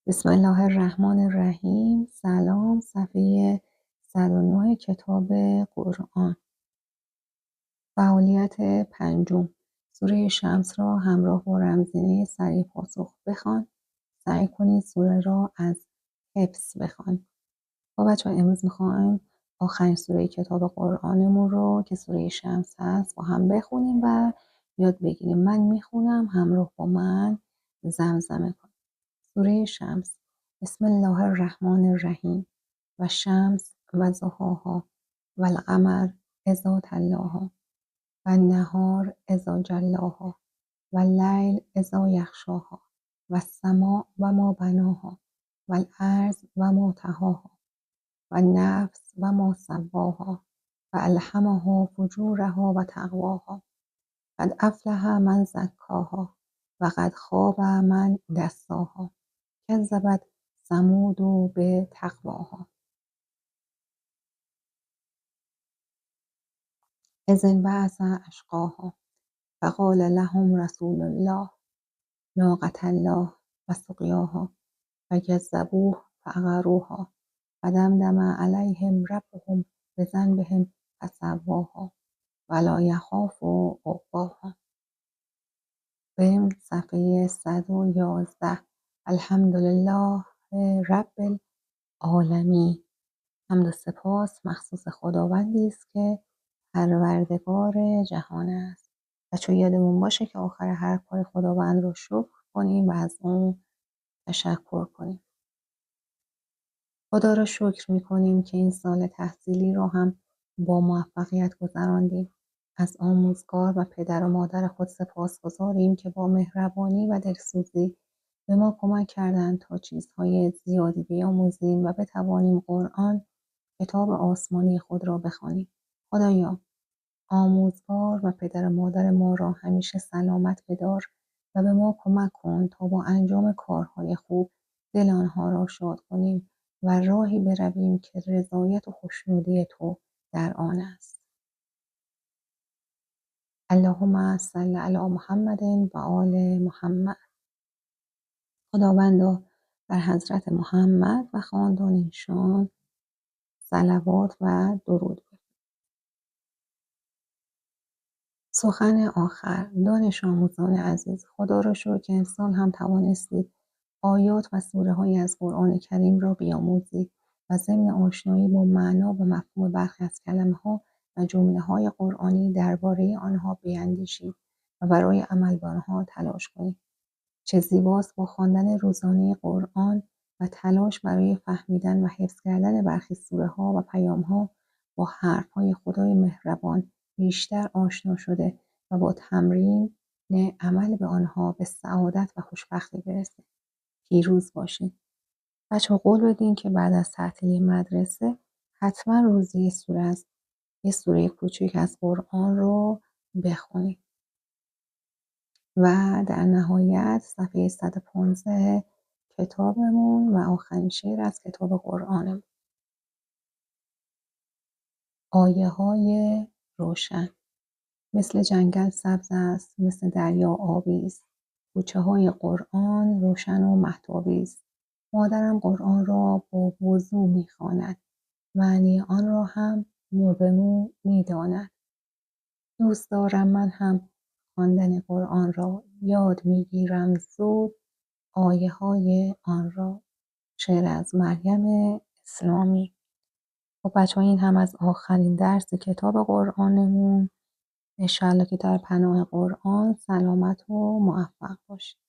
بسم الله الرحمن الرحیم. سلام. صفحه 109 کتاب قرآن. فعالیت پنجم. سوره شمس را همراه با رمزینه سریع پاسخ بخوان. سعی کنید سوره را از حفظ بخوان. با بچه امروز میخوایم آخرین سوره کتاب قرآنمون رو که سوره شمس هست با هم بخونیم و یاد بگیریم. من میخونم، همراه با من زمزمه کنیم. سوره شمس. بسم الله الرحمن الرحیم. و شمس و ضحاها و القمر اذا تلاها و النهار اذا جلاها و اللیل اذا یغشاها و السماء و ما بناها و الارض و ما طحاها و النفس و ما سواها و الهمها فجورها و تقواها قد افلح من زکاها و قد خاب من دساها کذبت ثمود به تقواها اذ انبعث اشقاها فقال لهم رسول الله ناقة الله و سقیاها فکذبوه فعقروها فدمدم علیهم ربهم بذنبهم فسواها ولا یخاف عقباها. بریم صفحه 111. الحمدلله رب العالمین. حمد و سپاس مخصوص خداوندی است که پروردگار جهان است. بچه یادمون باشه که آخر هر کار خداوند رو شکر کنیم و از اون تشکر کنیم. خدا رو شکر میکنیم که این سال تحصیلی رو هم با موفقیت گذراندیم. از آموزگار و پدر و مادر خود سپاسگزاریم که با مهربانی و دلسوزی به ما کمک کردند تا چیزهای زیادی بیاموزیم و بتوانیم قرآن، کتاب آسمانی خود را بخوانیم. خدایا، آموزگار و پدر و مادر ما را همیشه سلامت بدار و به ما کمک کن تا با انجام کارهای خوب دل آنها را شاد کنیم و راهی برویم که رضایت و خوشنودی تو در آن است. اللهم صل علی محمد و آل محمد. خداوندا بر حضرت محمد و خاندان ایشان صلوات و درود. سخن آخر. دانش آموزان عزیز، خدا را شکر که امسال هم توانستید آیات و سوره های از قرآن کریم را بیاموزید و ضمن آشنایی با معنا و مفهوم برخی از کلمه ها و جمله های قرآنی درباره آنها بیاندیشید و برای عمل به آنها تلاش کنید. چه زیباست با خواندن روزانه قرآن و تلاش برای فهمیدن و حفظ کردن برخی سوره ها و پیام ها با حرف های خدای مهربان بیشتر آشنا شده و با تمرین عمل به آنها به سعادت و خوشبختی برسید. پیروز باشید. بچه‌ها قول بدین که بعد از تعطیلی مدرسه حتما روزی یه سوره کوچیک از قرآن رو بخونید. و در نهایت صفحه 115 کتابمون و آخرین شعر از کتاب قرآنمون. آیه های روشن. مثل جنگل سبز است، مثل دریا آبی است. کوچه های قرآن روشن و مهتابی است. مادرم قرآن را با وضو میخواند، معنی آن را هم مو به مو میداند. دوست دارم من هم خواندن قرآن را، یاد میگیرم زود آیه های آن را. شعر از مریم اسلامی. خب بچه ها، این هم از آخرین درس کتاب قرآنمون. انشالله که در پناه قرآن سلامت و موفق باشید.